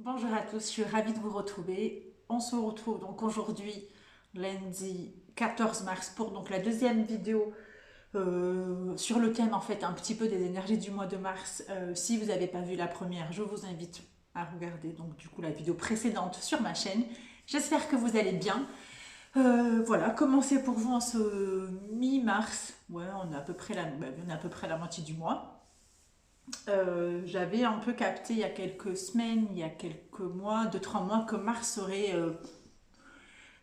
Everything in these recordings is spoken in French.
Bonjour à tous, je suis ravie de vous retrouver. On se retrouve donc aujourd'hui, lundi 14 mars, pour donc la deuxième vidéo sur le thème en fait un petit peu des énergies du mois de mars. Si vous n'avez pas vu la première, je vous invite à regarder donc du coup la vidéo précédente sur ma chaîne. J'espère que vous allez bien. Voilà, comment c'est pour vous en ce mi-mars? Ouais, on est à peu près on est à peu près la moitié du mois. J'avais un peu capté il y a quelques semaines, il y a quelques mois, 2-3 mois, que mars serait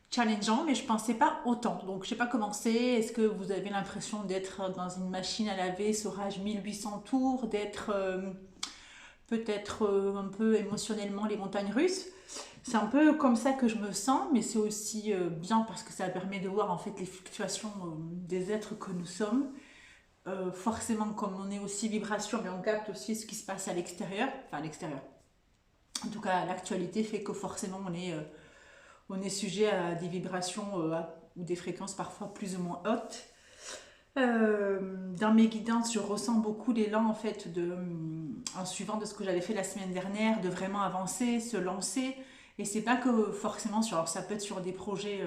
challengeant, mais je pensais pas autant. Donc je sais pas comment c'est. Est-ce que vous avez l'impression d'être dans une machine à laver sur âge 1800 tours, d'être peut-être un peu émotionnellement les montagnes russes? C'est un peu comme ça que je me sens, mais c'est aussi bien parce que ça permet de voir en fait les fluctuations des êtres que nous sommes. Forcément, comme on est aussi vibration, mais on capte aussi ce qui se passe à l'extérieur, enfin à l'extérieur. En tout cas, l'actualité fait que forcément on est sujet à des vibrations ou des fréquences parfois plus ou moins hautes. Dans mes guidances, je ressens beaucoup l'élan en fait en suivant de ce que j'avais fait la semaine dernière, de vraiment avancer, se lancer. Et c'est pas que forcément sur, alors ça peut être sur des projets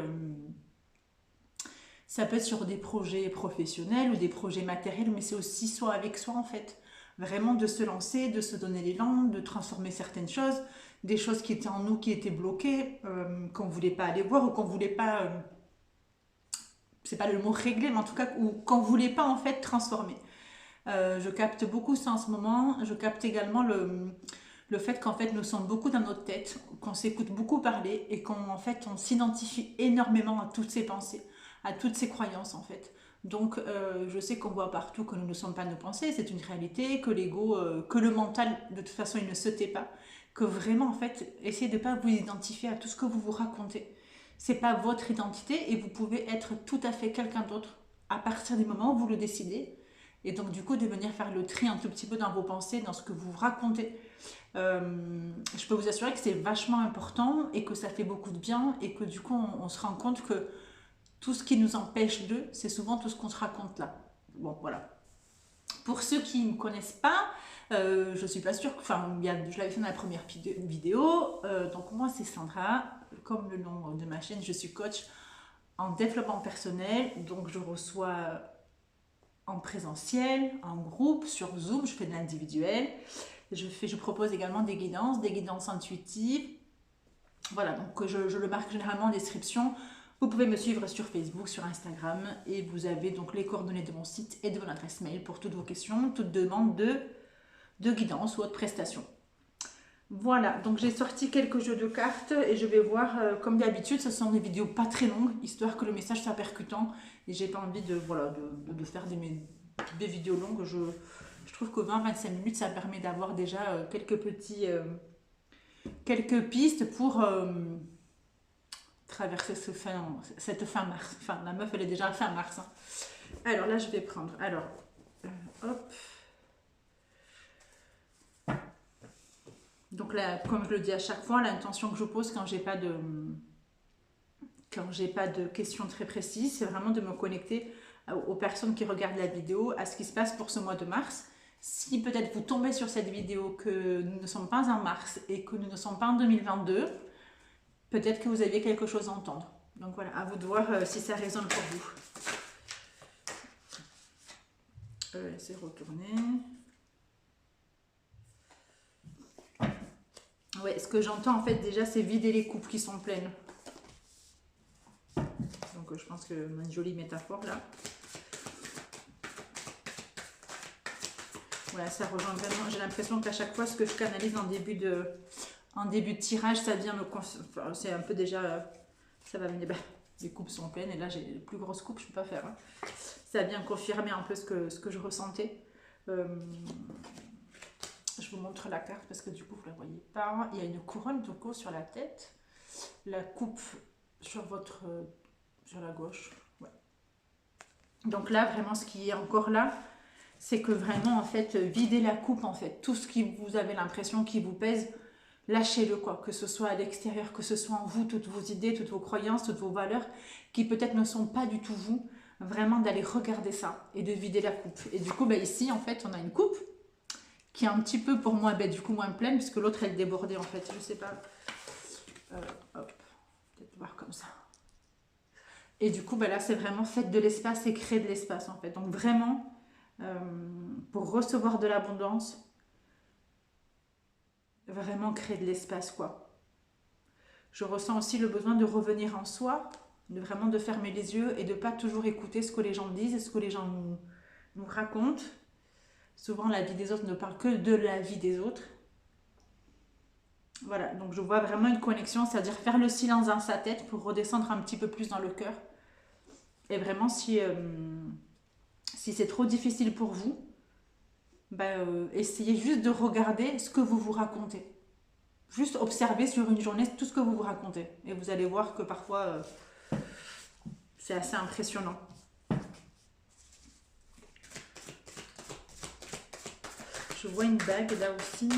ça peut être sur des projets professionnels ou des projets matériels, mais c'est aussi soi avec soi en fait. Vraiment de se lancer, de se donner l'élan, de transformer certaines choses, des choses qui étaient en nous, qui étaient bloquées, qu'on ne voulait pas aller voir ou qu'on ne voulait pas, c'est pas le mot régler, mais en tout cas, ou qu'on ne voulait pas en fait transformer. Je capte beaucoup ça en ce moment. Je capte également le fait qu'en fait nous sommes beaucoup dans notre tête, qu'on s'écoute beaucoup parler et qu'en en fait on s'identifie énormément à toutes ces pensées, à toutes ces croyances en fait. Donc je sais qu'on voit partout que nous ne sommes pas nos pensées, c'est une réalité, que l'ego, que le mental de toute façon il ne se tait pas, que vraiment en fait essayez de ne pas vous identifier à tout ce que vous vous racontez. C'est pas votre identité et vous pouvez être tout à fait quelqu'un d'autre à partir du moment où vous le décidez. Et donc, du coup, de venir faire le tri un tout petit peu dans vos pensées, dans ce que vous racontez. Je peux vous assurer que c'est vachement important et que ça fait beaucoup de bien et que du coup, on se rend compte que tout ce qui nous empêche d'eux, c'est souvent tout ce qu'on se raconte là. Bon, voilà. Pour ceux qui ne me connaissent pas, je suis pas sûre, enfin, je l'avais fait dans la première vidéo. Donc, moi, c'est Sandra. Comme le nom de ma chaîne, je suis coach en développement personnel. Donc, je reçois en présentiel, en groupe, sur Zoom, je fais de l'individuel. Je propose également des guidances intuitives. Voilà, donc je le marque généralement en description. Vous pouvez me suivre sur Facebook, sur Instagram et vous avez donc les coordonnées de mon site et de mon adresse mail pour toutes vos questions, toute demande de guidance ou autre prestation. Voilà, donc j'ai sorti quelques jeux de cartes et je vais voir, comme d'habitude, ce sont des vidéos pas très longues, histoire que le message soit percutant. Et j'ai pas envie de, voilà, de faire des vidéos longues. Je trouve que 20-25 minutes, ça permet d'avoir déjà quelques pistes pour traverser cette fin mars. Enfin, la meuf, elle est déjà à fin mars, hein. Alors là, je vais prendre. Alors, hop. Donc là, comme je le dis à chaque fois, l'intention que je pose quand j'ai pas de questions très précises, c'est vraiment de me connecter aux personnes qui regardent la vidéo, à ce qui se passe pour ce mois de mars. Si peut-être vous tombez sur cette vidéo que nous ne sommes pas en mars et que nous ne sommes pas en 2022, peut-être que vous aviez quelque chose à entendre. Donc voilà, à vous de voir si ça résonne pour vous. C'est retourné. Ouais, ce que j'entends en fait déjà, c'est vider les coupes qui sont pleines. Donc je pense que une jolie métaphore là. Voilà, ça rejoint vraiment. J'ai l'impression qu'à chaque fois, ce que je canalise en début de tirage, ça vient c'est un peu déjà. Ça va venir. Les coupes sont pleines et là, j'ai les plus grosses coupes, je ne peux pas faire, hein. Ça vient confirmer un peu ce que je ressentais. Je vous montre la carte parce que du coup, vous ne la voyez pas. Il y a une couronne de coup sur la tête. La coupe sur sur la gauche. Ouais. Donc là, vraiment, ce qui est encore là, c'est que vraiment, en fait, videz la coupe, en fait. Tout ce qui vous avez l'impression qui vous pèse, lâchez-le, quoi. Que ce soit à l'extérieur, que ce soit en vous, toutes vos idées, toutes vos croyances, toutes vos valeurs, qui peut-être ne sont pas du tout vous. Vraiment d'aller regarder ça et de vider la coupe. Et du coup, ici, en fait, on a une coupe qui est un petit peu pour moi, du coup moins pleine, puisque l'autre elle débordait en fait, je sais pas. Hop, peut-être voir comme ça. Et du coup, là c'est vraiment faites de l'espace et créer de l'espace en fait. Donc vraiment, pour recevoir de l'abondance, vraiment créer de l'espace quoi. Je ressens aussi le besoin de revenir en soi, de vraiment de fermer les yeux et de pas toujours écouter ce que les gens disent et ce que les gens nous racontent. Souvent, la vie des autres ne parle que de la vie des autres. Voilà, donc je vois vraiment une connexion, c'est-à-dire faire le silence dans sa tête pour redescendre un petit peu plus dans le cœur. Et vraiment, si c'est trop difficile pour vous, essayez juste de regarder ce que vous vous racontez. Juste observer sur une journée tout ce que vous vous racontez. Et vous allez voir que parfois, c'est assez impressionnant. Je vois une bague là aussi.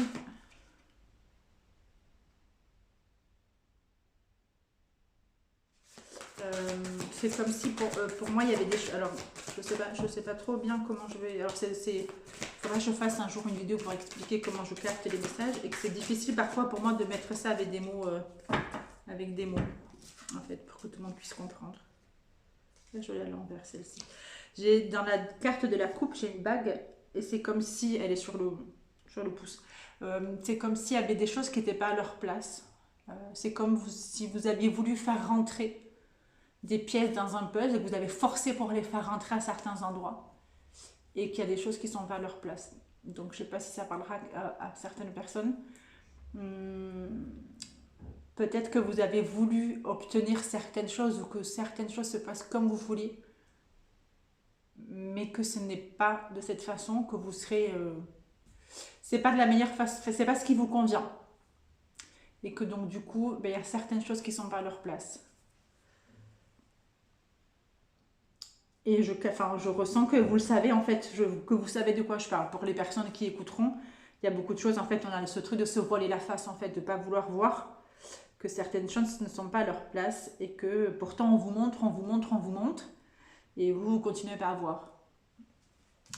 C'est comme si pour moi il y avait des choses. Alors je sais pas trop bien comment je vais. Alors faudrait que je fasse un jour une vidéo pour expliquer comment je capte les messages et que c'est difficile parfois pour moi de mettre ça avec des mots, en fait, pour que tout le monde puisse comprendre. Là je l'ai à l'envers celle-ci. J'ai dans la carte de la coupe j'ai une bague et c'est comme si elle est sur le pouce. C'est comme s'il y avait des choses qui n'étaient pas à leur place. C'est comme si vous aviez voulu faire rentrer des pièces dans un puzzle et que vous avez forcé pour les faire rentrer à certains endroits et qu'il y a des choses qui sont pas à leur place. Donc je sais pas si ça parlera à certaines personnes. Peut-être que vous avez voulu obtenir certaines choses ou que certaines choses se passent comme vous vouliez, mais que ce n'est pas de cette façon que vous serez. C'est pas de la meilleure façon, c'est pas ce qui vous convient. Et que donc du coup, il y a certaines choses qui sont pas à leur place. Et je ressens que vous le savez en fait, que vous savez de quoi je parle. Pour les personnes qui écouteront, il y a beaucoup de choses en fait, on a ce truc de se voiler la face en fait, de ne pas vouloir voir que certaines choses ne sont pas à leur place et que pourtant on vous montre, on vous montre, on vous montre et vous continuez pas à voir.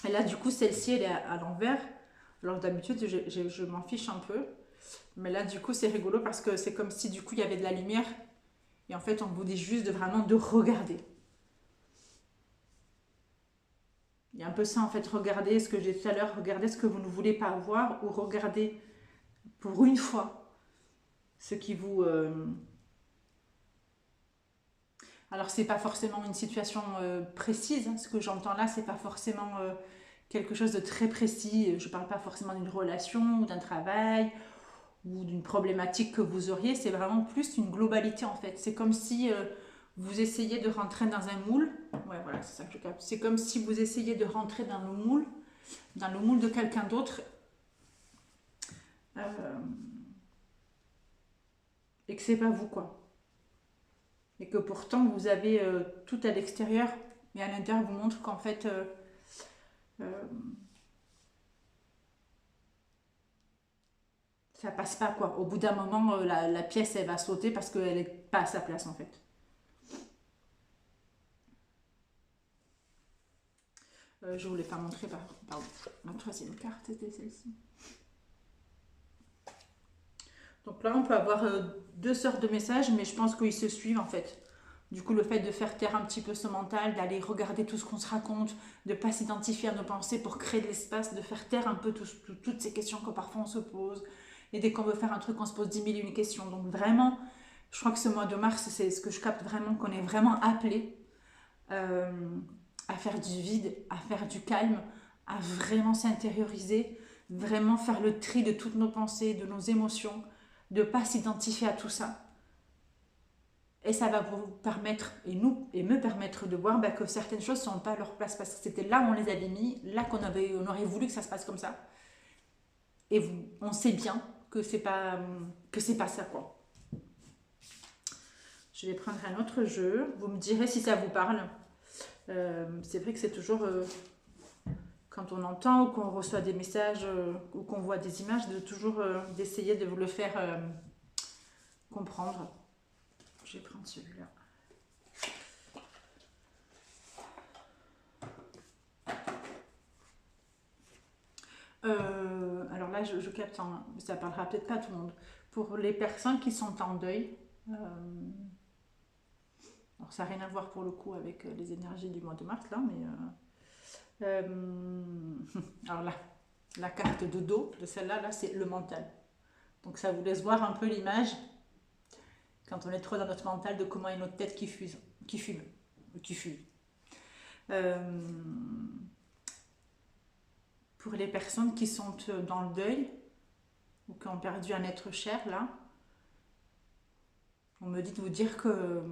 Et là du coup celle-ci elle est à l'envers. Alors d'habitude je m'en fiche un peu, mais là du coup c'est rigolo parce que c'est comme si du coup il y avait de la lumière et en fait on vous dit juste de vraiment de regarder. Il y a un peu ça en fait, regardez ce que j'ai dit tout à l'heure, regardez ce que vous ne voulez pas voir ou regardez pour une fois ce qui vous... Alors c'est pas forcément une situation précise, hein. Ce que j'entends là c'est pas forcément quelque chose de très précis, je parle pas forcément d'une relation ou d'un travail ou d'une problématique que vous auriez, c'est vraiment plus une globalité en fait. C'est comme si vous essayez de rentrer dans un moule, ouais voilà c'est ça que je capte, c'est comme si vous essayez de rentrer dans le moule de quelqu'un d'autre et que c'est pas vous quoi. Et que pourtant vous avez tout à l'extérieur, mais à l'intérieur vous montre qu'en fait ça passe pas quoi. Au bout d'un moment, la pièce elle va sauter parce qu'elle n'est pas à sa place en fait. Je voulais pas montrer, pardon. Ma troisième carte c'était celle-ci. Donc là, on peut avoir deux sortes de messages, mais je pense qu'ils se suivent en fait. Du coup, le fait de faire taire un petit peu ce mental, d'aller regarder tout ce qu'on se raconte, de ne pas s'identifier à nos pensées pour créer de l'espace, de faire taire un peu toutes ces questions que parfois on se pose. Et dès qu'on veut faire un truc, on se pose 10 000 et une questions. Donc vraiment, je crois que ce mois de mars, c'est ce que je capte vraiment, qu'on est vraiment appelé euh, à faire du vide, à faire du calme, à vraiment s'intérioriser, vraiment faire le tri de toutes nos pensées, de nos émotions, de ne pas s'identifier à tout ça. Et ça va vous permettre, et me permettre de voir que certaines choses ne sont pas à leur place parce que c'était là où on les avait mis, là on aurait voulu que ça se passe comme ça. Et on sait bien que c'est pas ça quoi. Je vais prendre un autre jeu. Vous me direz si ça vous parle. C'est vrai que c'est toujours quand on entend ou qu'on reçoit des messages ou qu'on voit des images, d'essayer de vous le faire comprendre. Je vais prendre celui-là. là, je capte, hein, ça parlera peut-être pas à tout le monde. Pour les personnes qui sont en deuil, alors ça n'a rien à voir pour le coup avec les énergies du mois de mars, là, mais... alors là, la carte de dos de celle-là, là, c'est le mental. Donc ça vous laisse voir un peu l'image, quand on est trop dans notre mental, de comment est notre tête qui fuse, qui fume, qui fuse. Pour les personnes qui sont dans le deuil, ou qui ont perdu un être cher, là, on me dit de vous dire que...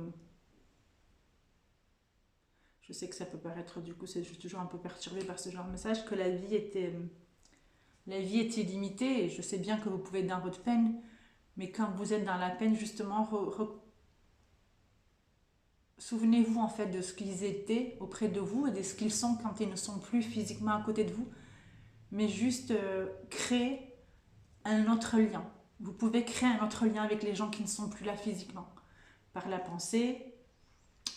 Je sais que ça peut paraître, du coup, c'est toujours un peu perturbé par ce genre de message, que la vie était limitée, et je sais bien que vous pouvez être dans votre peine, mais quand vous êtes dans la peine, justement, souvenez-vous en fait de ce qu'ils étaient auprès de vous et de ce qu'ils sont quand ils ne sont plus physiquement à côté de vous, mais juste créer un autre lien. Vous pouvez créer un autre lien avec les gens qui ne sont plus là physiquement. Par la pensée,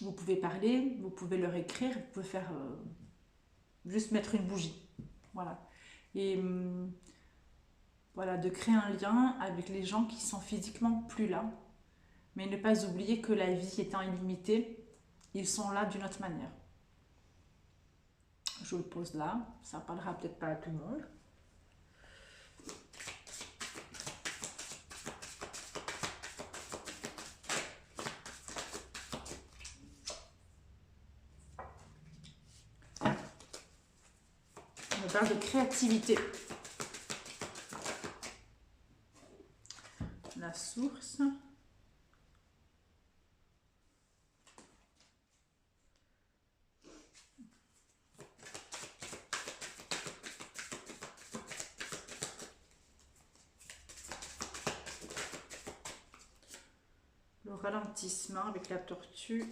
vous pouvez parler, vous pouvez leur écrire, vous pouvez faire juste mettre une bougie. Voilà. Et voilà, de créer un lien avec les gens qui sont physiquement plus là. Mais ne pas oublier que la vie étant illimitée, ils sont là d'une autre manière. Je le pose là, ça parlera peut-être pas à tout le monde. On parle de créativité. La source. Le ralentissement avec la tortue.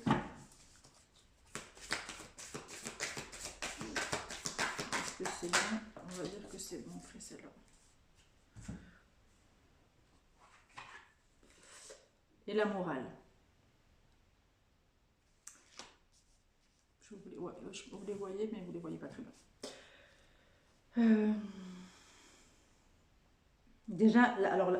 Est-ce que c'est bon? On va dire que c'est bon, on fait celle-là. Et la morale. Vous les voyez, mais vous les voyez pas très bien. Déjà, alors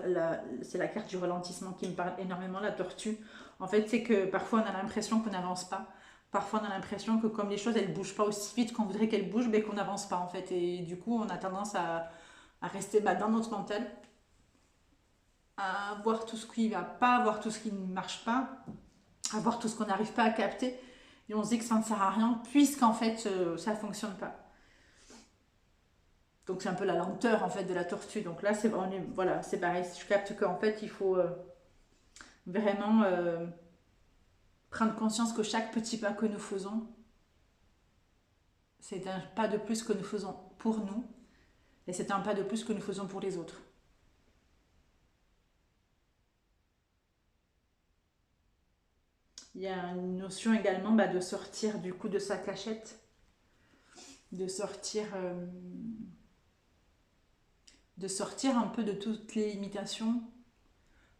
c'est la carte du ralentissement qui me parle énormément, la tortue. En fait, c'est que parfois on a l'impression qu'on n'avance pas. Parfois on a l'impression que comme les choses elles bougent pas aussi vite qu'on voudrait qu'elles bougent, ben, qu'on n'avance pas en fait. Et du coup, on a tendance à rester dans notre mental, à voir tout ce qui va pas, à voir tout ce qui ne marche pas, à voir tout ce qu'on n'arrive pas à capter. Et on se dit que ça ne sert à rien, puisqu'en fait ça fonctionne pas. Donc c'est un peu la lenteur en fait de la tortue. Donc là voilà, c'est pareil. Je capte qu'en fait il faut vraiment prendre conscience que chaque petit pas que nous faisons, c'est un pas de plus que nous faisons pour nous, et c'est un pas de plus que nous faisons pour les autres. Il y a une notion également de sortir du coup de sa cachette, de sortir un peu de toutes les limitations,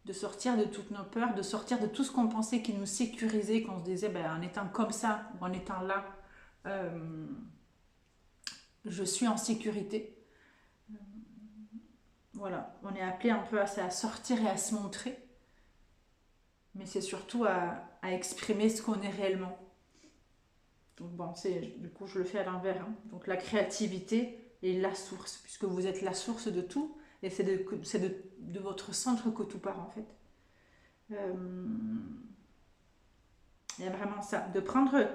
de sortir de toutes nos peurs, de sortir de tout ce qu'on pensait qui nous sécurisait, qu'on se disait en étant comme ça, ou en étant là, je suis en sécurité. Voilà, on est appelé un peu à sortir et à se montrer, mais c'est surtout à exprimer ce qu'on est réellement. Donc bon, du coup je le fais à l'envers. Hein. Donc la créativité est la source, puisque vous êtes la source de tout, et c'est de votre centre que tout part en fait. Il y a vraiment ça, de prendre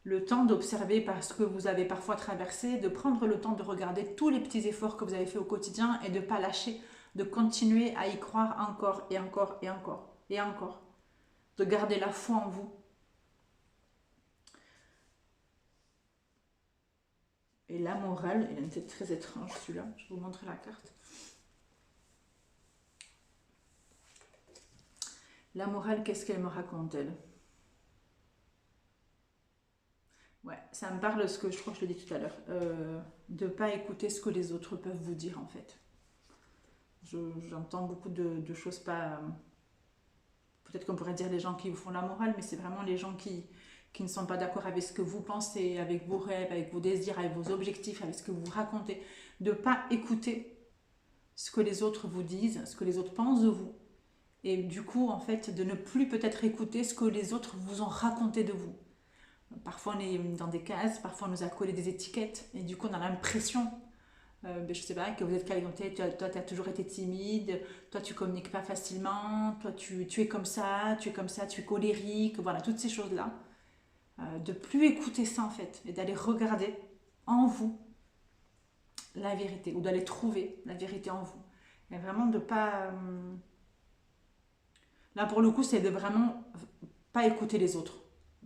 le temps d'observer parce que vous avez parfois traversé, de prendre le temps de regarder tous les petits efforts que vous avez fait au quotidien et de ne pas lâcher, de continuer à y croire encore et encore et encore et encore, de garder la foi en vous. Et la morale, c'est très étrange celui-là, je vais vous montrer la carte. La morale, qu'est-ce qu'elle me raconte, elle? Ouais, ça me parle de ce que je crois que je l'ai dit tout à l'heure, de ne pas écouter ce que les autres peuvent vous dire en fait. J'entends beaucoup de choses pas... Peut-être qu'on pourrait dire les gens qui vous font la morale, mais c'est vraiment les gens qui ne sont pas d'accord avec ce que vous pensez, avec vos rêves, avec vos désirs, avec vos objectifs, avec ce que vous racontez. De ne pas écouter ce que les autres vous disent, ce que les autres pensent de vous. Et du coup, en fait, de ne plus peut-être écouter ce que les autres vous ont raconté de vous. Parfois, on est dans des cases, parfois, on nous a collé des étiquettes. Et du coup, on a l'impression, je sais pas, que vous êtes quelqu'un, toi, tu as toujours été timide, toi, tu communiques pas facilement, toi, tu es comme ça, tu es comme ça, tu es colérique, voilà, toutes ces choses-là. De plus écouter ça, en fait, et d'aller regarder en vous la vérité, ou d'aller trouver la vérité en vous. Et vraiment de pas... là, pour le coup, c'est de vraiment pas écouter les autres.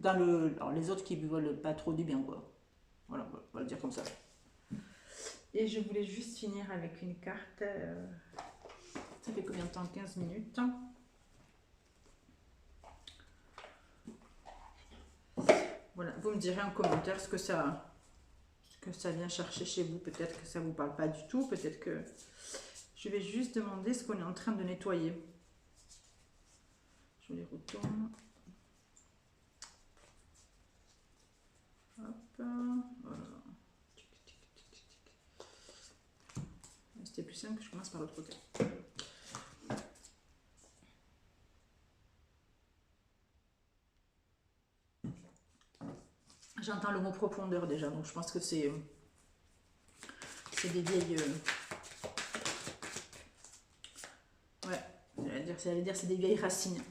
Alors, les autres qui ne veulent pas trop du bien, quoi. Voilà, on va le dire comme ça. Et je voulais juste finir avec une carte. Ça fait combien de temps? 15 minutes. Voilà, vous me direz en commentaire ce que ça vient chercher chez vous. Peut-être que ça ne vous parle pas du tout. Peut-être que... Je vais juste demander ce qu'on est en train de nettoyer. Je les retourne. Hop, voilà. C'était plus simple que je commence par l'autre côté. J'entends le mot profondeur déjà, donc je pense que c'est des vieilles... ouais, j'allais dire c'est des vieilles racines.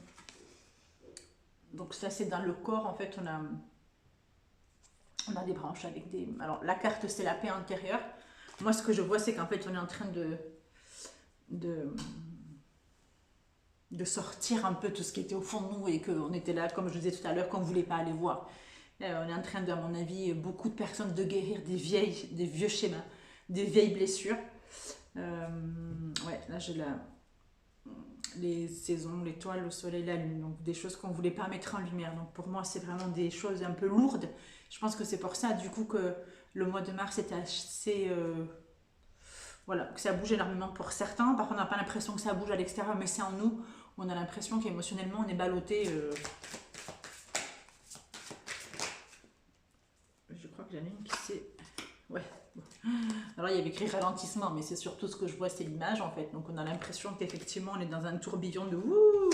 Donc ça c'est dans le corps, en fait on a des branches avec des... Alors la carte c'est la paix intérieure. Moi ce que je vois c'est qu'en fait on est en train de sortir un peu tout ce qui était au fond de nous et qu'on était là, comme je disais tout à l'heure, qu'on ne voulait pas aller voir. On est en train de, à mon avis, beaucoup de personnes de guérir des vieux schémas, des vieilles blessures. Ouais, là j'ai les saisons, l'étoile, le soleil, la lune, donc des choses qu'on ne voulait pas mettre en lumière. Donc pour moi, c'est vraiment des choses un peu lourdes. Je pense que c'est pour ça, du coup, que le mois de mars était assez... voilà, que ça bouge énormément pour certains. Parfois, on n'a pas l'impression que ça bouge à l'extérieur, mais c'est en nous. On a l'impression qu'émotionnellement, on est ballotté. Je crois que la lune qui s'est... Ouais. Alors, il y avait écrit ralentissement, mais c'est surtout ce que je vois, c'est l'image, en fait. Donc, on a l'impression qu'effectivement, on est dans un tourbillon de... Wouh.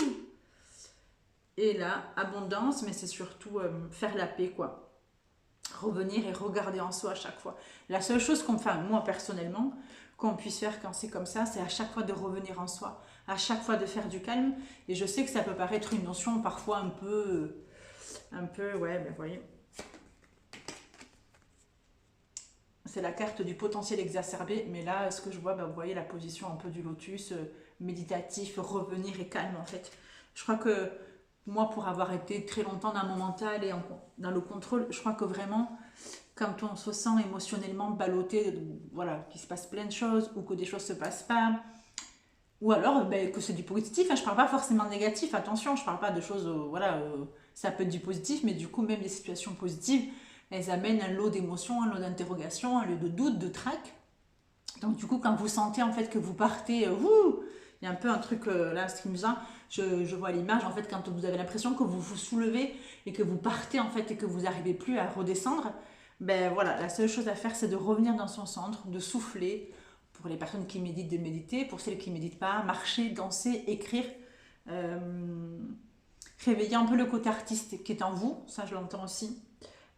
Et là, abondance, mais c'est surtout faire la paix, quoi. Revenir et regarder en soi à chaque fois. La seule chose enfin, moi, personnellement, qu'on puisse faire quand c'est comme ça, c'est à chaque fois de revenir en soi, à chaque fois de faire du calme. Et je sais que ça peut paraître une notion parfois un peu, ouais, ben vous voyez. C'est la carte du potentiel exacerbé, mais là, ce que je vois, ben, vous voyez la position un peu du lotus, méditatif, revenir et calme en fait. Je crois que moi, pour avoir été très longtemps dans mon mental et dans le contrôle, je crois que vraiment, quand on se sent émotionnellement ballotté, voilà, qu'il se passe plein de choses ou que des choses se passent pas, ou alors ben, que c'est du positif, hein, je parle pas forcément de négatif, attention, je parle pas de choses, voilà, ça peut être du positif, mais du coup, même les situations positives, elles amènent un lot d'émotions, un lot d'interrogations, un lot de doutes, de trac. Donc du coup, quand vous sentez en fait que vous partez, il y a un peu un truc là, ce qui me vient, je vois l'image en fait quand vous avez l'impression que vous vous soulevez et que vous partez en fait et que vous n'arrivez plus à redescendre, ben voilà, la seule chose à faire c'est de revenir dans son centre, de souffler, pour les personnes qui méditent de méditer, pour celles qui ne méditent pas, marcher, danser, écrire, réveiller un peu le côté artiste qui est en vous, ça je l'entends aussi,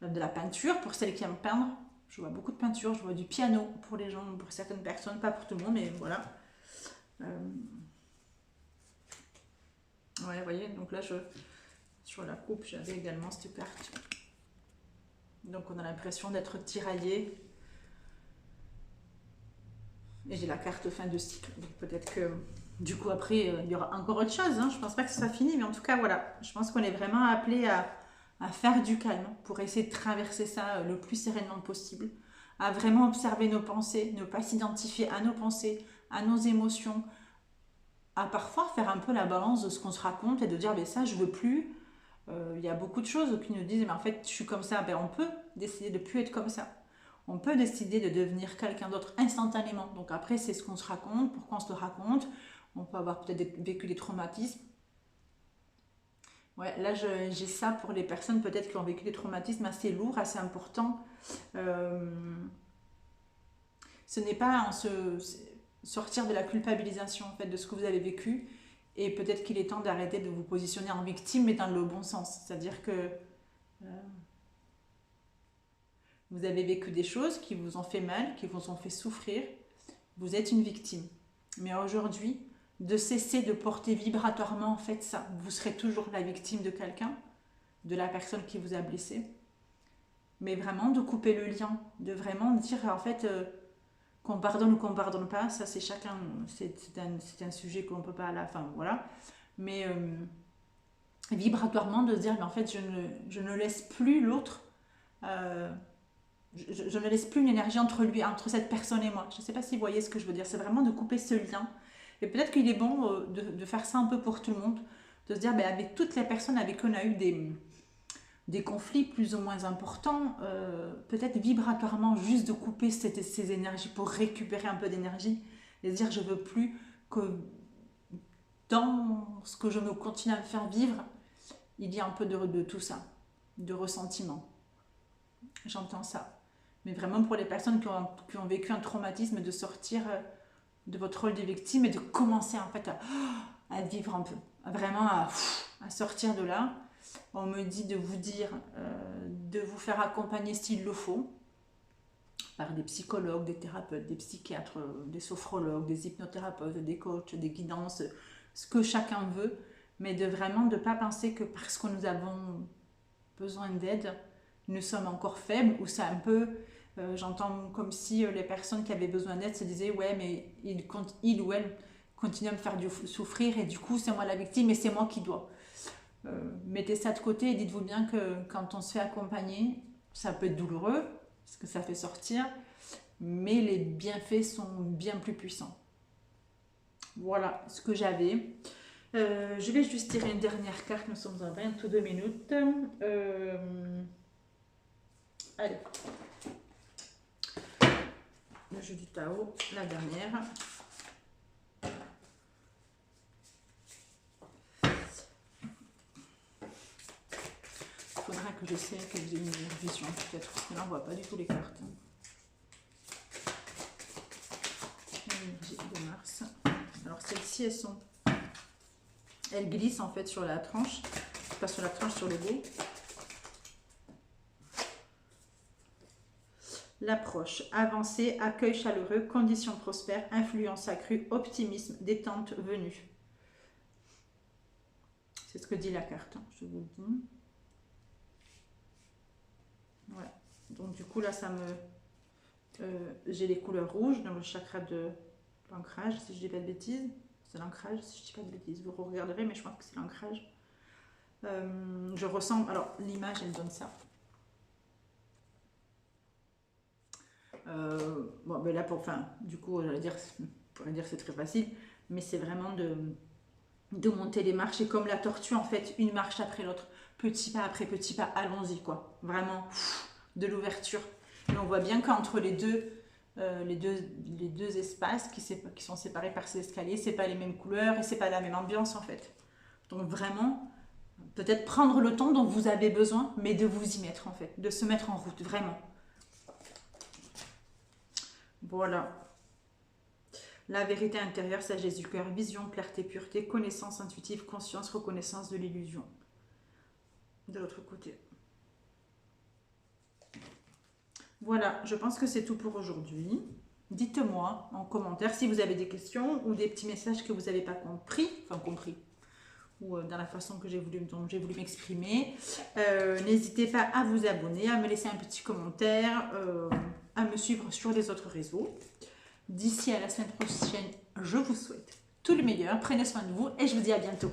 de la peinture pour celles qui aiment peindre. Je vois beaucoup de peinture, je vois du piano pour les gens, pour certaines personnes, pas pour tout le monde, mais voilà. Ouais, vous voyez, donc là, sur la coupe, j'avais également cette carte. Donc on a l'impression d'être tiraillé. Et j'ai la carte fin de cycle. Donc peut-être que du coup après, il y aura encore autre chose. Hein. Je pense pas que ce soit fini, mais en tout cas, voilà. Je pense qu'on est vraiment appelé à faire du calme pour essayer de traverser ça le plus sereinement possible, à vraiment observer nos pensées, ne pas s'identifier à nos pensées, à nos émotions, à parfois faire un peu la balance de ce qu'on se raconte et de dire ben ça je veux plus. Il y a beaucoup de choses qui nous disent mais en fait je suis comme ça. Ben, on peut décider de plus être comme ça. On peut décider de devenir quelqu'un d'autre instantanément. Donc après c'est ce qu'on se raconte, pourquoi on se le raconte. On peut avoir peut-être vécu des traumatismes. Ouais, là j'ai ça pour les personnes peut-être qui ont vécu des traumatismes assez lourds, assez importants. Ce n'est pas en se... sortir de la culpabilisation en fait de ce que vous avez vécu, et peut-être qu'il est temps d'arrêter de vous positionner en victime, mais dans le bon sens. C'est-à-dire que vous avez vécu des choses qui vous ont fait mal, qui vous ont fait souffrir. Vous êtes une victime. Mais aujourd'hui, de cesser de porter vibratoirement en fait ça. Vous serez toujours la victime de quelqu'un, de la personne qui vous a blessé. Mais vraiment de couper le lien, de vraiment dire en fait qu'on pardonne ou qu'on pardonne pas, ça c'est chacun, c'est un sujet qu'on peut pas à la fin, voilà. Mais vibratoirement de se dire mais en fait je ne laisse plus l'autre, je ne laisse plus une énergie entre cette personne et moi. Je ne sais pas si vous voyez ce que je veux dire, c'est vraiment de couper ce lien. Et peut-être qu'il est bon de faire ça un peu pour tout le monde, de se dire ben, avec toutes les personnes avec qui on a eu des conflits plus ou moins importants, peut-être vibratoirement juste de couper ces énergies pour récupérer un peu d'énergie et se dire je veux plus que dans ce que je me continue à me faire vivre, il y a un peu de tout ça, de ressentiment. J'entends ça. Mais vraiment pour les personnes qui ont vécu un traumatisme, de sortir de votre rôle de victime et de commencer en fait à vivre un peu, vraiment à sortir de là. On me dit de vous dire, de vous faire accompagner s'il le faut, par des psychologues, des thérapeutes, des psychiatres, des sophrologues, des hypnothérapeutes, des coachs, des guidances, ce que chacun veut, mais de vraiment ne pas penser que parce que nous avons besoin d'aide, nous sommes encore faibles, ou c'est un peu, j'entends comme si les personnes qui avaient besoin d'aide se disaient ouais mais il ou elle continue à me faire souffrir et du coup c'est moi la victime et c'est moi qui dois. Mettez ça de côté et dites-vous bien que quand on se fait accompagner, ça peut être douloureux, parce que ça fait sortir, mais les bienfaits sont bien plus puissants. Voilà ce que j'avais. Je vais juste tirer une dernière carte, nous sommes à 22 minutes. Allez. Le jeu du Tao, la dernière. Il faudra que j'essaie qu'elle ait une meilleure vision peut-être, parce que là on ne voit pas du tout les cartes. L'énergie de Mars. Alors celles-ci, elles glissent en fait sur la tranche, pas sur la tranche, sur le dos. L'approche, avancée, accueil chaleureux, conditions prospères, influence accrue, optimisme, détente venue. C'est ce que dit la carte, je vous le dis. Voilà. Donc du coup là ça me... j'ai les couleurs rouges dans le chakra de l'ancrage, si je dis pas de bêtises. C'est l'ancrage, si je dis pas de bêtises. Vous regarderez, mais je pense que c'est l'ancrage. Je ressens... Alors l'image elle donne ça. Bon, mais là, du coup, on pourrait dire que c'est très facile, mais c'est vraiment de monter les marches, et comme la tortue, en fait, une marche après l'autre, petit pas après petit pas, allons-y, quoi. Vraiment, de l'ouverture. Et on voit bien qu'entre les deux espaces qui sont séparés par ces escaliers, c'est pas les mêmes couleurs et c'est pas la même ambiance, en fait. Donc vraiment, peut-être prendre le temps dont vous avez besoin, mais de vous y mettre, en fait, de se mettre en route, vraiment. Voilà. La vérité intérieure, sagesse du cœur, vision, clarté, pureté, connaissance intuitive, conscience, reconnaissance de l'illusion. De l'autre côté. Voilà, je pense que c'est tout pour aujourd'hui. Dites-moi en commentaire si vous avez des questions ou des petits messages que vous n'avez pas compris, ou dans la façon dont j'ai voulu m'exprimer. N'hésitez pas à vous abonner, à me laisser un petit commentaire, à me suivre sur les autres réseaux. D'ici à la semaine prochaine, je vous souhaite tout le meilleur. Prenez soin de vous et je vous dis à bientôt.